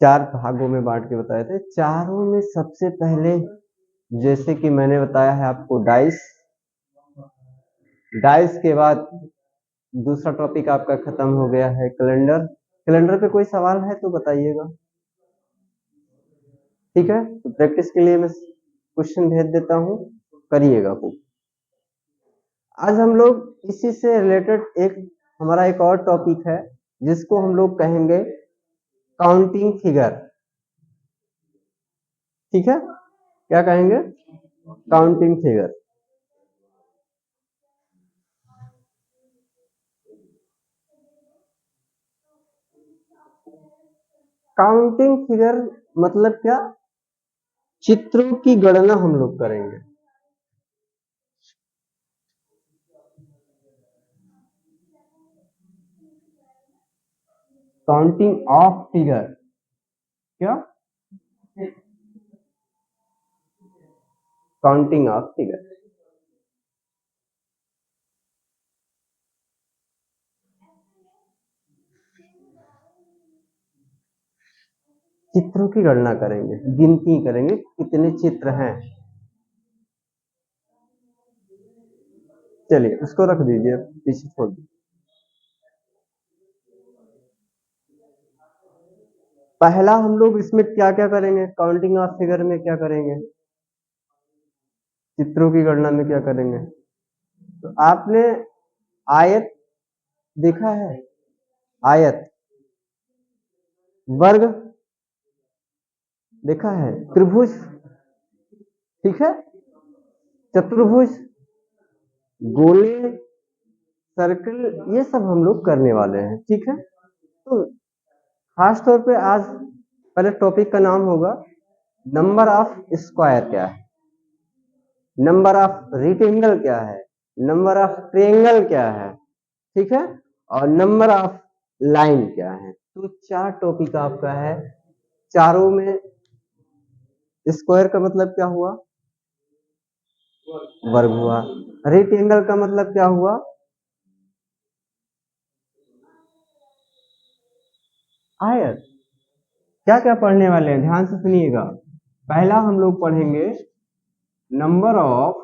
चार भागों में बांट के बताए थे। चारों में सबसे पहले जैसे कि मैंने बताया है आपको डाइस, डाइस के बाद दूसरा टॉपिक आपका खत्म हो गया है कैलेंडर। कैलेंडर पे कोई सवाल है तो बताइएगा, ठीक है? तो प्रैक्टिस के लिए मैं क्वेश्चन भेज देता हूँ, करिएगा खूब। आज हम लोग इसी से रिलेटेड हमारा एक और टॉपिक है जिसको हम लोग कहेंगे काउंटिंग फिगर, ठीक है? क्या कहेंगे? Counting figure. काउंटिंग फिगर मतलब क्या? चित्रों की गणना हम लोग करेंगे। काउंटिंग ऑफ फिगर, क्या? Counting of figure. चित्रों की गणना करेंगे, गिनती करेंगे कितने चित्र हैं। चलिए उसको रख दीजिए, पीछे छोड़ दीजिए। पहला हम लोग इसमें क्या क्या करेंगे? काउंटिंग ऑफ फिगर में क्या करेंगे? चित्रों की गणना में क्या करेंगे? तो आपने आयत देखा है? आयत, वर्ग देखा है, त्रिभुज, ठीक है, चतुर्भुज, गोले, सर्कल, ये सब हम लोग करने वाले हैं, ठीक है? तो खास तौर पे आज पहले टॉपिक का नाम होगा नंबर ऑफ स्क्वायर क्या है, नंबर ऑफ रेक्टेंगल क्या है, नंबर ऑफ ट्रायंगल क्या है, ठीक है, और नंबर ऑफ लाइन क्या है। तो चार टॉपिक आपका है। चारों में स्क्वायर का मतलब क्या हुआ? वर्ग हुआ। रेक्टेंगल का मतलब क्या हुआ? आयत। क्या क्या पढ़ने वाले हैं, ध्यान से सुनिएगा। पहला हम लोग पढ़ेंगे नंबर ऑफ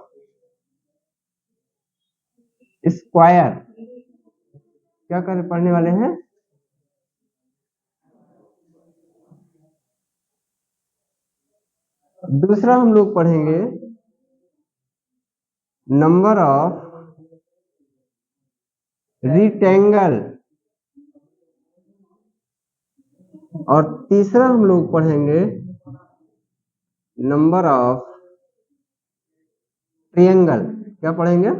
स्क्वायर। क्या कर पढ़ने वाले हैं? दूसरा हम लोग पढ़ेंगे नंबर ऑफ रेक्टेंगल, और तीसरा हम लोग पढ़ेंगे नंबर ऑफ ट्रायंगल। क्या पढ़ेंगे?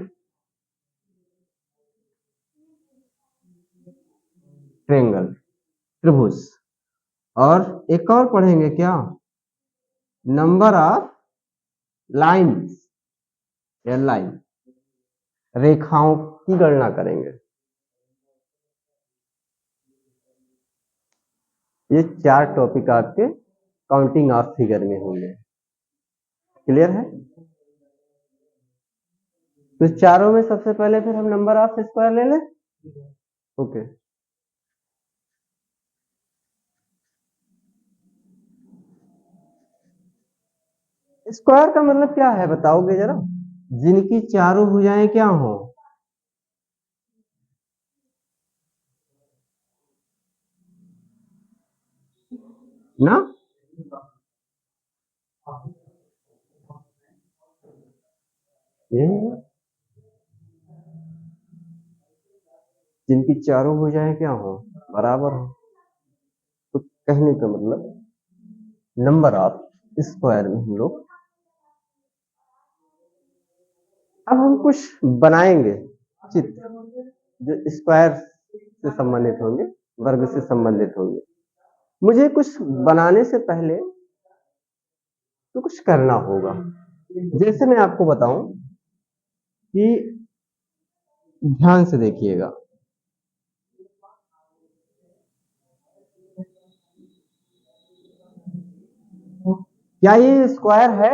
ट्रायंगल, त्रिभुज। और एक और पढ़ेंगे क्या? नंबर ऑफ लाइन्स या लाइन, रेखाओं की गणना करेंगे। ये चार टॉपिक आपके काउंटिंग ऑफ फिगर में होंगे। क्लियर है? तो चारों में सबसे पहले फिर हम नंबर ऑफ स्क्वायर ले लें। ओके। स्क्वायर का मतलब क्या है बताओगे जरा? जिनकी चारों भुजाएं क्या हो? ना, ये जिनकी चारों भुजाएं क्या हो, बराबर हो। तो कहने का मतलब नंबर ऑफ स्क्वायर में हम लोग अब हम कुछ बनाएंगे चित्र जो स्क्वायर से संबंधित होंगे, वर्ग से संबंधित होंगे। मुझे कुछ बनाने से पहले तो कुछ करना होगा। जैसे मैं आपको बताऊं कि ध्यान से देखिएगा, क्या ये स्क्वायर है?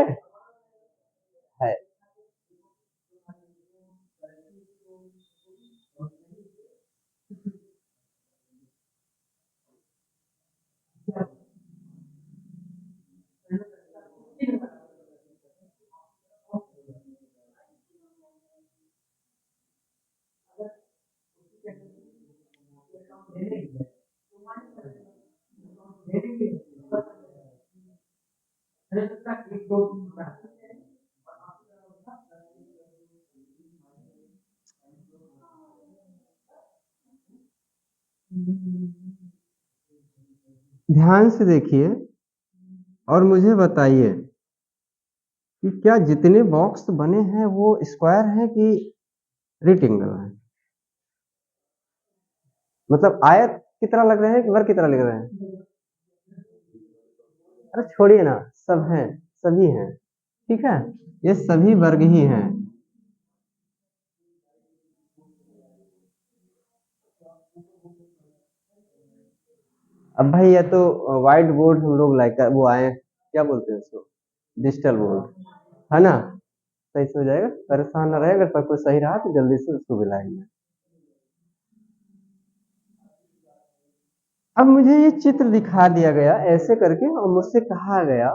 ध्यान से देखिए और मुझे बताइए कि क्या जितने बॉक्स बने हैं वो स्क्वायर है कि रेक्टेंगल है? मतलब आयत की तरह लग रहे हैं कि वर्ग की तरह लग रहे हैं? अरे छोड़िए ना, सब हैं, सभी हैं, ठीक है, ये सभी वर्ग ही हैं। अब भाई ये तो व्हाइट बोर्ड हम लोग लाइक वो आए, क्या बोलते हैं उसको, डिजिटल बोर्ड, है ना, सही से हो जाएगा, परेशान ना रहे, अगर पर कोई सही रहा तो जल्दी से उसको बुलाएंगे। अब मुझे ये चित्र दिखा दिया गया ऐसे करके और मुझसे कहा गया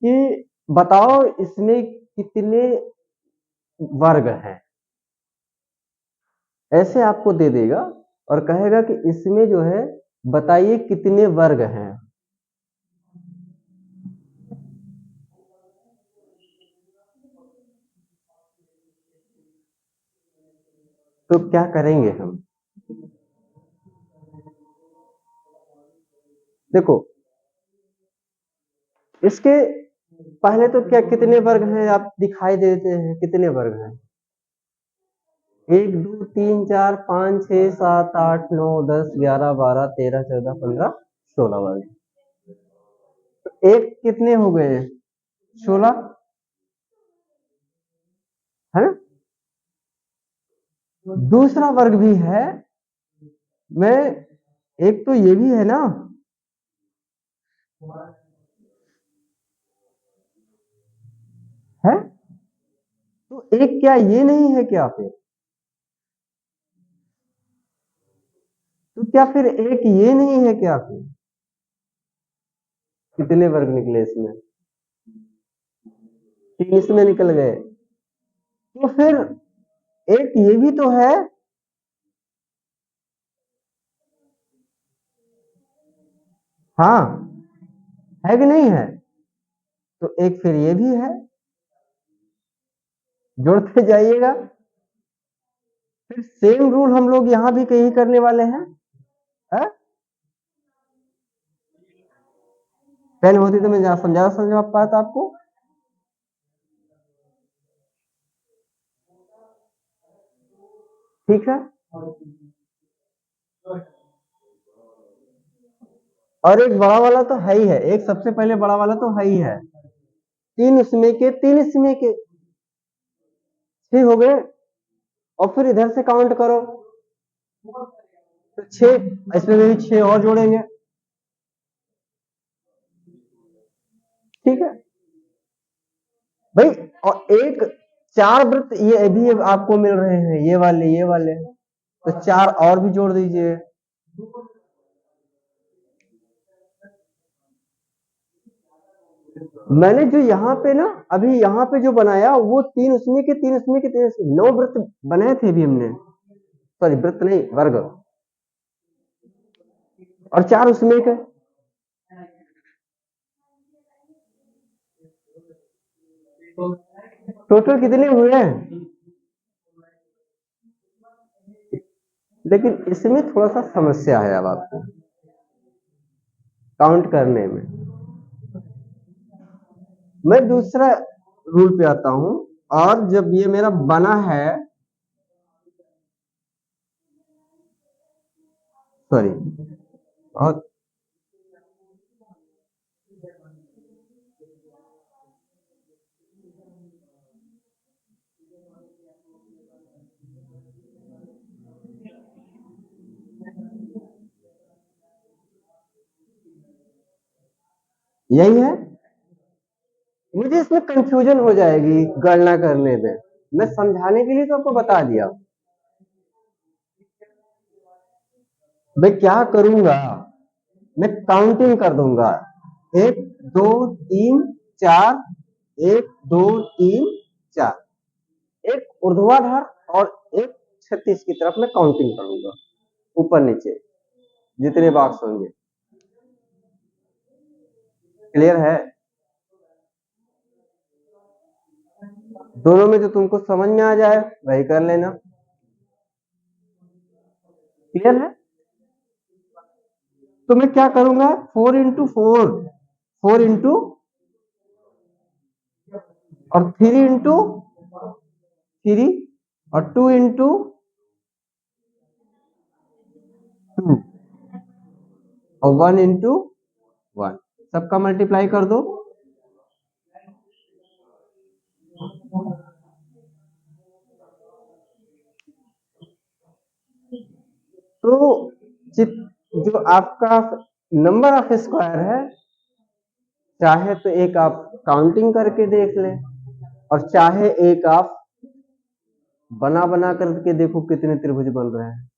कि बताओ इसमें कितने वर्ग हैं, ऐसे आपको दे देगा और कहेगा कि इसमें जो है बताइए कितने वर्ग हैं। तो क्या करेंगे हम? देखो इसके पहले तो क्या कितने वर्ग हैं आप दिखाई देते हैं, कितने वर्ग हैं? 1 2 3 4 5 6 7 8 9 10 11 12 13 14 15 16 वर्ग। तो एक कितने हो गए? 16, है ना? दूसरा वर्ग भी है, मैं एक तो ये भी है ना, है तो एक क्या ये नहीं है क्या फिर? तो क्या फिर एक ये नहीं है क्या फिर? कितने वर्ग निकले इसमें? 3 इसमें निकल गए, तो फिर एक ये भी तो है, हाँ, है कि नहीं है? तो एक फिर ये भी है, जोड़ते जाइएगा। फिर सेम रूल हम लोग यहां भी कहीं करने वाले हैं, है? पेन होती तो मैं समझा पाता आपको। ठीक है, और एक बड़ा वाला तो है ही है, एक सबसे पहले बड़ा वाला तो है ही है, 3 इसमें के 3 इसमें के 6 हो गए, और फिर इधर से काउंट करो तो 6, इसमें भी 6 और जोड़ेंगे, ठीक है भाई। और एक 4 वृत्त ये भी आपको मिल रहे हैं, ये वाले तो 4 और भी जोड़ दीजिए। मैंने जो यहाँ पे ना अभी यहाँ पे जो बनाया वो 3 उसमें के 3 उसमें के 3 उसमें 9 वृत्त बनाए थे भी हमने, सॉरी वृत्त नहीं वर्ग, और 4 उसमें के, टोटल कितने हुए हैं? लेकिन इसमें थोड़ा सा समस्या है अब आपको काउंट करने में। मैं दूसरा रूल पे आता हूं, और जब ये मेरा बना है, सॉरी, और यही है, मुझे इसमें कंफ्यूजन हो जाएगी गणना करने में, मैं समझाने के लिए तो आपको बता दिया। मैं क्या करूंगा, मैं काउंटिंग कर दूंगा, 1 2 3 4, 1 2 3 4, एक ऊर्ध्वाधर और एक 36 की तरफ मैं काउंटिंग करूंगा, ऊपर नीचे जितने बॉक्स होंगे। क्लियर है? दोनों में जो तुमको समझ में आ जाए वही कर लेना। क्लियर है? तो मैं क्या करूंगा, 4 × 4, 4 इंटू और 3 × 3 और 2 × 2 और 1 × 1, सबका मल्टीप्लाई कर दो। तो जो आपका नंबर ऑफ स्क्वायर है, चाहे तो एक आप काउंटिंग करके देख लें और चाहे एक आप बना बना करके देखो कितने त्रिभुज बन रहे हैं।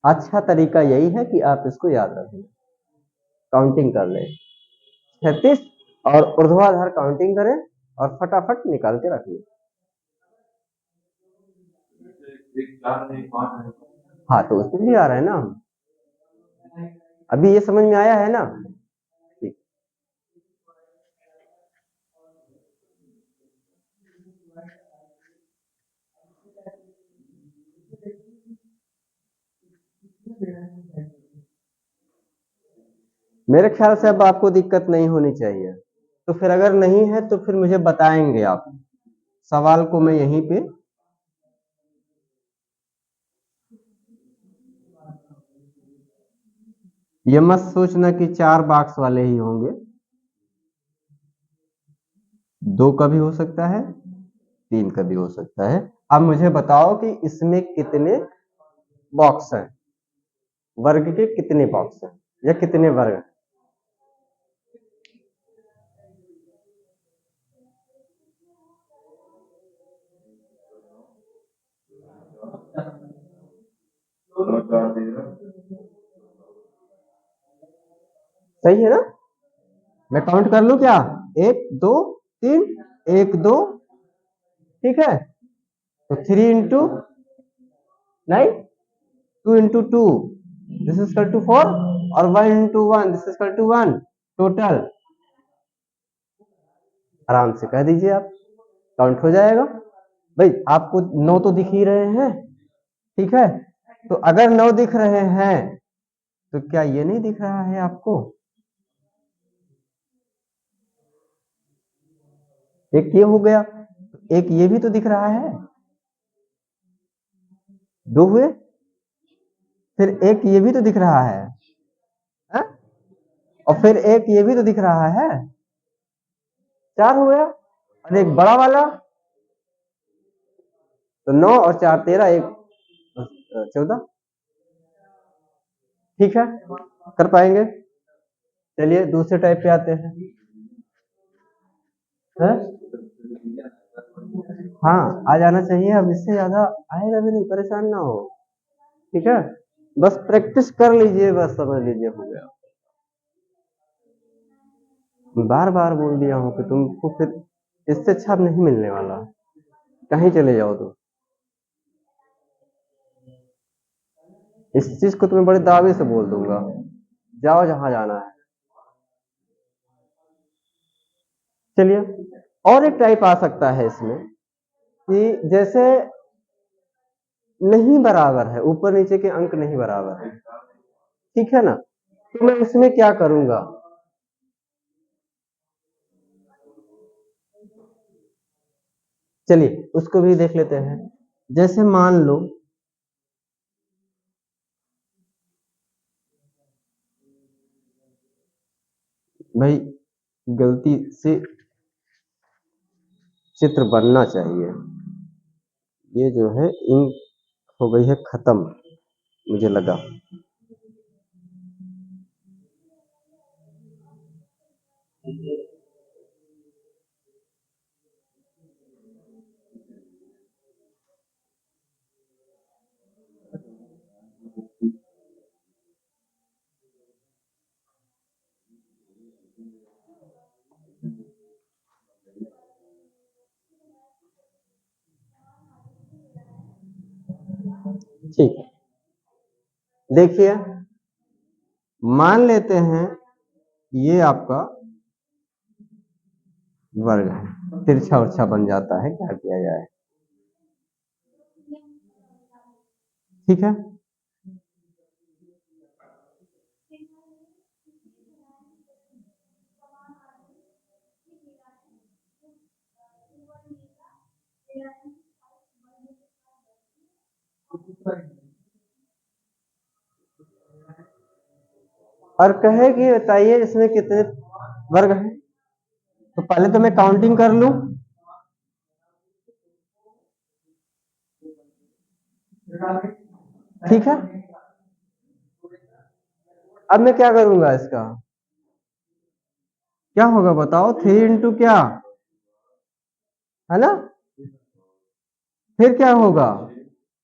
अच्छा तरीका यही है कि आप इसको याद रखें, काउंटिंग कर लें 36 और ऊर्ध्वाधर काउंटिंग करें और फटाफट निकाल के रखिए। हाँ, तो उसमें भी आ रहा है ना, अभी ये समझ में आया है ना। ठीक, मेरे ख्याल से अब आपको दिक्कत नहीं होनी चाहिए। तो फिर अगर नहीं है तो फिर मुझे बताएंगे आप, सवाल को मैं यहीं पे ये मत सोचना कि 4 बॉक्स वाले ही होंगे, 2 का भी हो सकता है, 3 का भी हो सकता है। अब मुझे बताओ कि इसमें कितने बॉक्स हैं, वर्ग के कितने बॉक्स हैं या कितने वर्ग। सही है ना, मैं काउंट कर लूं क्या, 1 2 3, 1 2, ठीक है। तो 3 × 9, 2 × 2 दिस इज इक्वल टू 4 और 1 × 1 this is equal to 1, total आराम से कह दीजिए आप, काउंट हो जाएगा। भाई आपको 9 तो दिख ही रहे हैं, ठीक है। तो अगर 9 दिख रहे हैं तो क्या ये नहीं दिख रहा है आपको, एक ये हो गया, एक ये भी तो दिख रहा है, 2 हुए, फिर एक ये भी तो दिख रहा है? और फिर एक ये भी तो दिख रहा है, 4 हो गया, और एक बड़ा वाला, तो 9 और 4 13, 1 14, ठीक है, कर पाएंगे। चलिए दूसरे टाइप पे आते हैं। हाँ, आ जाना चाहिए, अब इससे ज्यादा आएगा भी नहीं, परेशान ना हो, ठीक है, बस प्रैक्टिस कर लीजिए, बस समझ लीजिए हो गया। बार बार बोल दिया हूं कि तुमको फिर इससे अच्छा अब नहीं मिलने वाला, कहीं चले जाओ तो। इस चीज को तुम्हें बड़े दावे से बोल दूंगा, जाओ जहां जाना है। चलिए, और एक टाइप आ सकता है इसमें कि जैसे नहीं बराबर है, ऊपर नीचे के अंक नहीं बराबर है, ठीक है ना, तो मैं इसमें क्या करूंगा, चलिए उसको भी देख लेते हैं। जैसे मान लो भाई गलती से चित्र बनना चाहिए, ये जो है इंक हो गई है खत्म, मुझे लगा। ठीक है, देखिए मान लेते हैं ये आपका वर्ग है, तिरछा उर्छा बन जाता है, क्या किया जाए, ठीक है। और कहे कि बताइए इसमें कितने वर्ग हैं। तो पहले तो मैं काउंटिंग कर लूं। ठीक है, अब मैं क्या करूंगा इसका, क्या होगा बताओ, 3 इंटू क्या है ना, फिर क्या होगा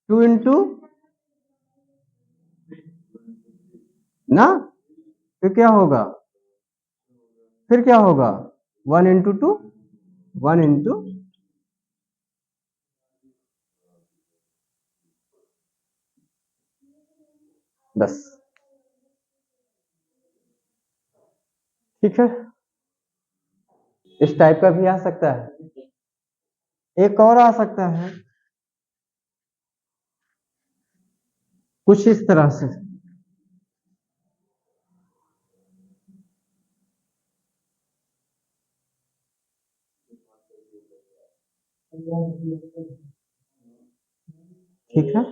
2 इंटू ना, फिर क्या होगा, फिर क्या होगा 1 इंटू 2, 1 इंटू 10। ठीक है, इस टाइप का भी आ सकता है, एक और आ सकता है कुछ इस तरह से। ठीक है,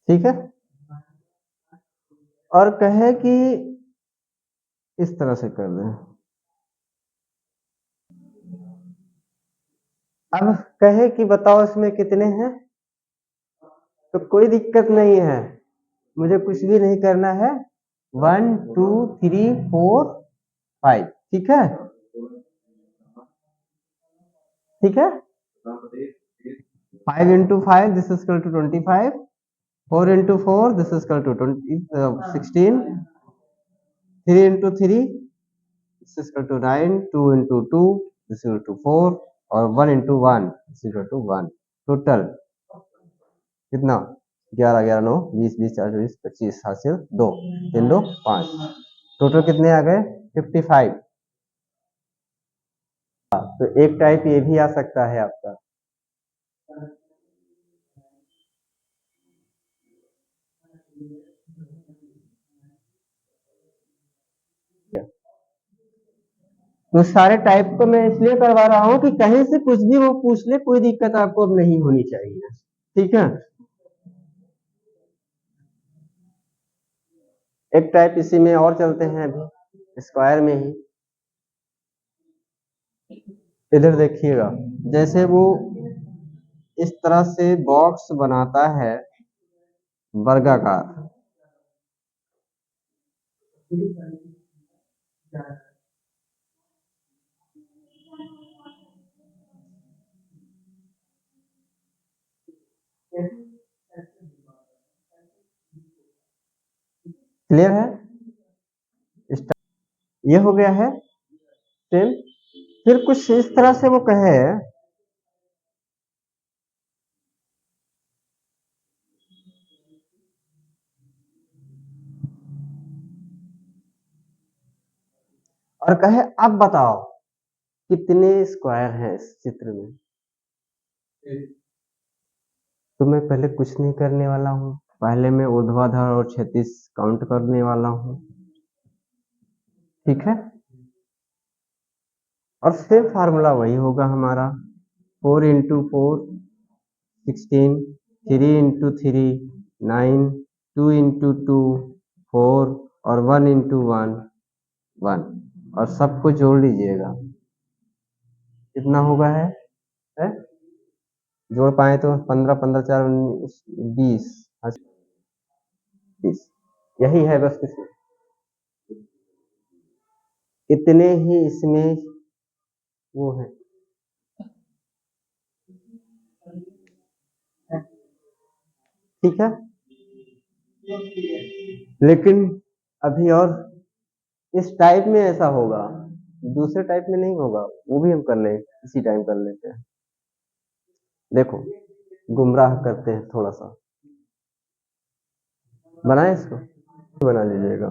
ठीक है, और कहे कि इस तरह से कर दें। अब कहे कि बताओ इसमें कितने हैं, तो कोई दिक्कत नहीं है, मुझे कुछ भी नहीं करना है, 1 2 3 4 5। ठीक है, ठीक है, 5 into 5 this is equal to 25, 4 into 4 this is equal to 16, 3 into 3 this is equal to 9, 2 into 2 this is equal to 4, और 1 into 1 this is equal to 1। Total कितना, 11 11 9 20 20 4 20 25 हासिल 2, 3 2 5, टोटल कितने आ गए 55। तो एक टाइप ये भी आ सकता है आपका। तो सारे टाइप को मैं इसलिए करवा रहा हूं कि कहीं से कुछ भी वो पूछ ले, कोई दिक्कत आपको अब नहीं होनी चाहिए। ठीक है, एक टाइप इसी में और चलते हैं अभी स्क्वायर में ही। इधर देखिएगा, जैसे वो इस तरह से बॉक्स बनाता है वर्गाकार। क्लियर है, ये हो गया है सेम। फिर कुछ इस तरह से वो कहे, और कहे अब बताओ कितने स्क्वायर हैं इस चित्र में। तो मैं पहले कुछ नहीं करने वाला हूं, पहले मैं ऊर्ध्वाधर और क्षैतिज काउंट करने वाला हूं। ठीक है, और सेम फार्मूला वही होगा हमारा, 4 इंटू 4 16, 3 इंटू 3 9, 2 इंटू 2 4, और 1 इंटू 1 1, और सबको जोड़ लीजिएगा कितना होगा है? जोड़ पाए तो 15 15 4 19 20 20, यही है बस, कुछ इतने ही इसमें वो है। ठीक है, लेकिन अभी और इस टाइप में ऐसा होगा, दूसरे टाइप में नहीं होगा, वो भी हम कर ले इसी टाइम कर लेते हैं। देखो गुमराह करते हैं थोड़ा सा, बनाए इसको, बना लीजिएगा।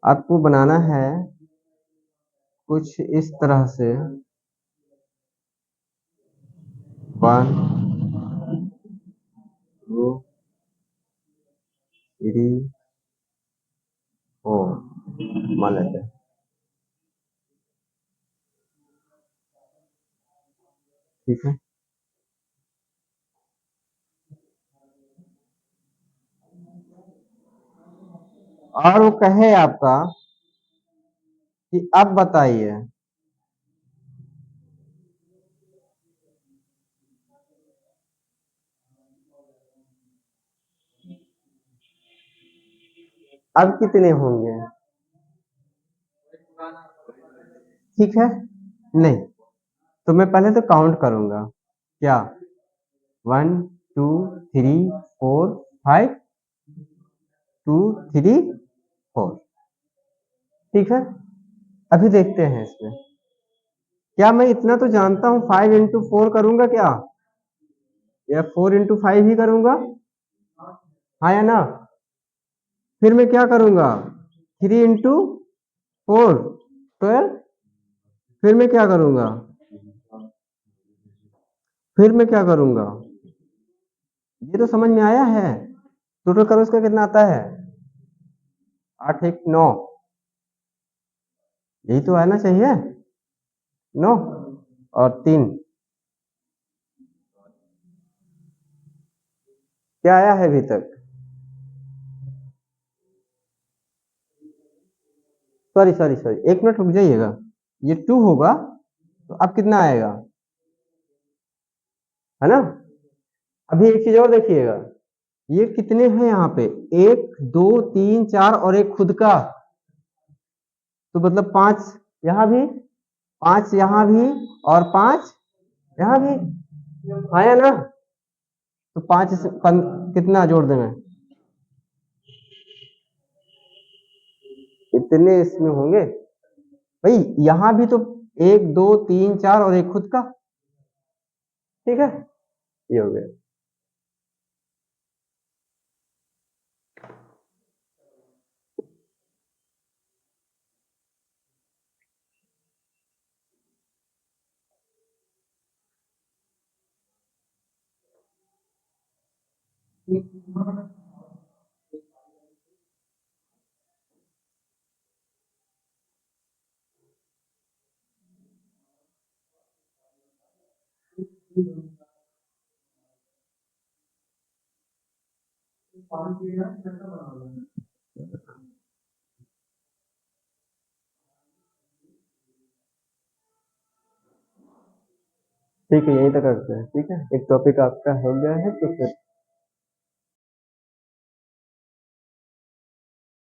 आपको बनाना है कुछ इस तरह से, 1 2 3 4 मान लेते हैं। ठीक है, और वो कहे आपका कि अब बताइए अब कितने होंगे, ठीक है। नहीं तो मैं पहले तो काउंट करूंगा, क्या 1 2 3 4 5 2 3 4, ठीक है। अभी देखते हैं इसमें, क्या मैं इतना तो जानता हूं 5 इंटू 4 करूंगा क्या, या 4 इंटू 5 ही करूंगा, हाँ या ना। फिर मैं क्या करूंगा, 3 इंटू 4 12, फिर मैं क्या करूंगा, फिर मैं क्या करूंगा, ये तो समझ में आया है। टोटल करो उसका कितना आता है, 8 1 9, यही तो आना चाहिए, 9 और 3, क्या आया है अभी तक, सॉरी सॉरी सॉरी, 1 मिनट रुक जाइएगा, ये 2 होगा तो अब कितना आएगा, है ना। अभी एक चीज और देखिएगा, ये कितने हैं यहाँ पे, 1 2 3 4 और एक खुद का, तो मतलब 5 यहाँ भी, 5 यहाँ भी और 5 यहाँ भी, आया ना। तो 5 से कितना जोड़ दें मैं, इतने इसमें होंगे भाई, यहाँ भी तो 1 2 3 4 और एक खुद का, ठीक है, ये हो गया। ठीक है, यहीं तक करते हैं, ठीक है, एक टॉपिक आपका हो गया है तो फिर